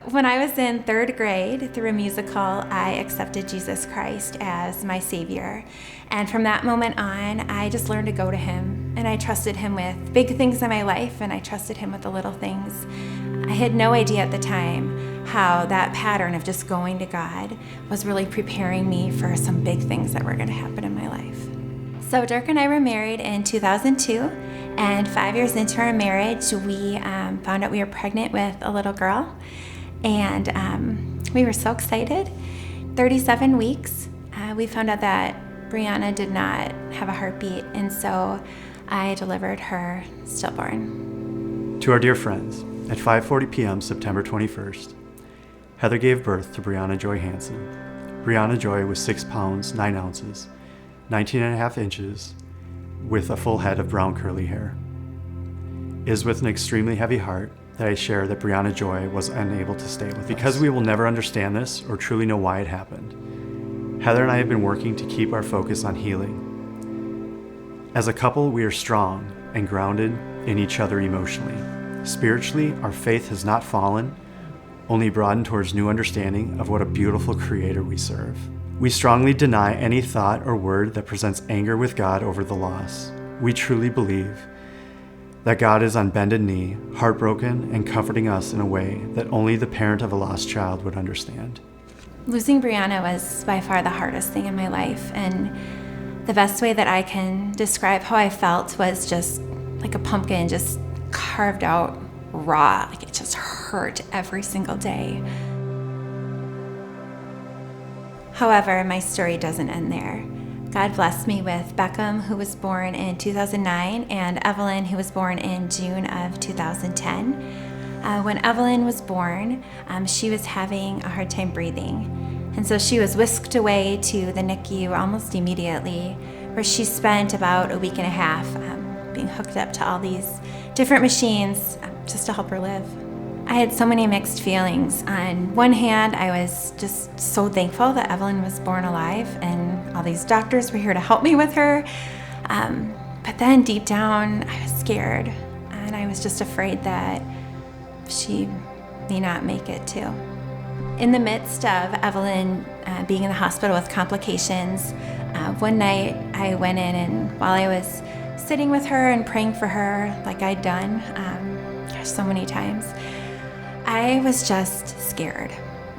When I was in third grade, through a musical, I accepted Jesus Christ as my Savior. And from that moment on, I just learned to go to Him. And I trusted Him with big things in my life, and I trusted Him with the little things. I had no idea at the time how that pattern of just going to God was really preparing me for some big things that were going to happen in my life. So Dirk and I were married in 2002, and 5 years into our marriage, we found out we were pregnant with a little girl. And we were so excited. 37 weeks, we found out that Brianna did not have a heartbeat, and so I delivered her stillborn. To our dear friends, at 5:40 p.m. September 21st, Heather gave birth to Brianna Joy Hanson. Brianna Joy was 6 pounds, 9 ounces, 19 and a half inches, with a full head of brown curly hair. It is with an extremely heavy heart that I share that Brianna Joy was unable to stay with us. Because we will never understand this or truly know why it happened, Heather and I have been working to keep our focus on healing. As a couple, we are strong and grounded in each other emotionally. Spiritually, our faith has not fallen, only broadened towards new understanding of what a beautiful Creator we serve. We strongly deny any thought or word that presents anger with God over the loss. We truly believe that God is on bended knee, heartbroken, and comforting us in a way that only the parent of a lost child would understand. Losing Brianna was by far the hardest thing in my life, and the best way that I can describe how I felt was just like a pumpkin just carved out raw. Like it just hurt every single day. However, my story doesn't end there. God blessed me with Beckham, who was born in 2009, and Evelyn, who was born in June of 2010. When Evelyn was born, she was having a hard time breathing. And so she was whisked away to the NICU almost immediately, where she spent about a week and a half being hooked up to all these different machines just to help her live. I had so many mixed feelings. On one hand, I was just so thankful that Evelyn was born alive and all these doctors were here to help me with her. But then deep down, I was scared, and I was just afraid that she may not make it too. In the midst of Evelyn being in the hospital with complications, one night I went in, and while I was sitting with her and praying for her like I'd done so many times, I was just scared.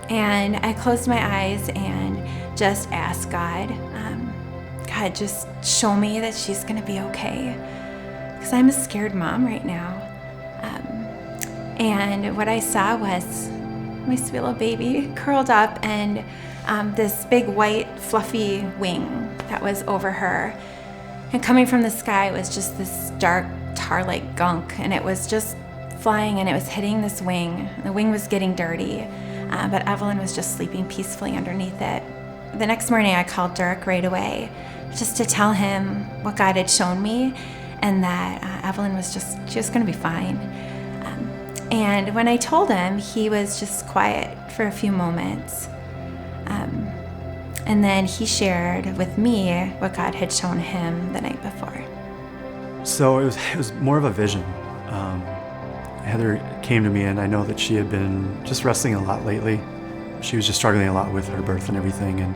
And I closed my eyes and just asked God, God, just show me that she's gonna be okay. Because I'm a scared mom right now. And what I saw was my sweet little baby curled up, and this big white fluffy wing that was over her. And coming from the sky was just this dark tar-like gunk, and it was just flying, and it was hitting this wing. The wing was getting dirty, but Evelyn was just sleeping peacefully underneath it. The next morning I called Dirk right away just to tell him what God had shown me, and that Evelyn was she was gonna be fine. And when I told him, he was just quiet for a few moments. And then he shared with me what God had shown him the night before. So it was more of a vision. Heather came to me, and I know that she had been just wrestling a lot lately. She was just struggling a lot with her birth and everything, and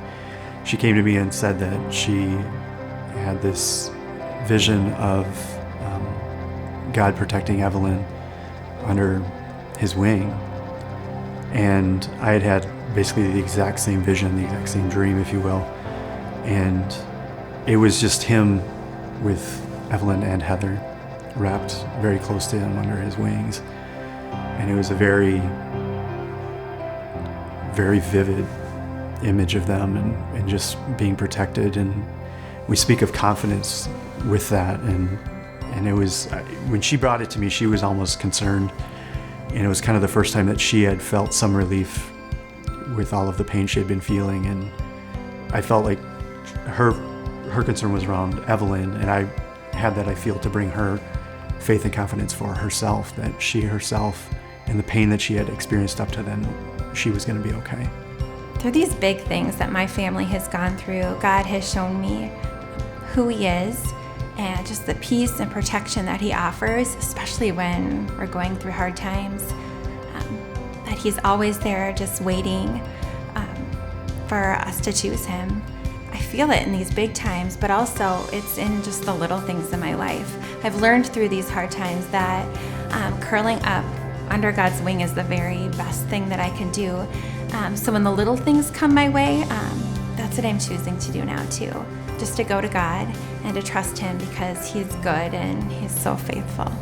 she came to me and said that she had this vision of God protecting Evelyn under His wing. And I had basically the exact same vision, the exact same dream, if you will. And it was just Him with Evelyn and Heather wrapped very close to Him under His wings. And it was a very, very vivid image of them and just being protected. And we speak of confidence with that. And it was, when she brought it to me, she was almost concerned. And it was kind of the first time that she had felt some relief with all of the pain she had been feeling. And I felt like her concern was around Evelyn, and I had that, I feel, to bring her faith and confidence for herself, that she herself and the pain that she had experienced up to then, she was going to be okay. Through these big things that my family has gone through, God has shown me who He is, and just the peace and protection that He offers, especially when we're going through hard times. that He's always there just waiting for us to choose Him. I feel it in these big times, but also it's in just the little things in my life. I've learned through these hard times that curling up under God's wing is the very best thing that I can do. So when the little things come my way, that's what I'm choosing to do now too. Just to go to God and to trust Him because He's good and He's so faithful.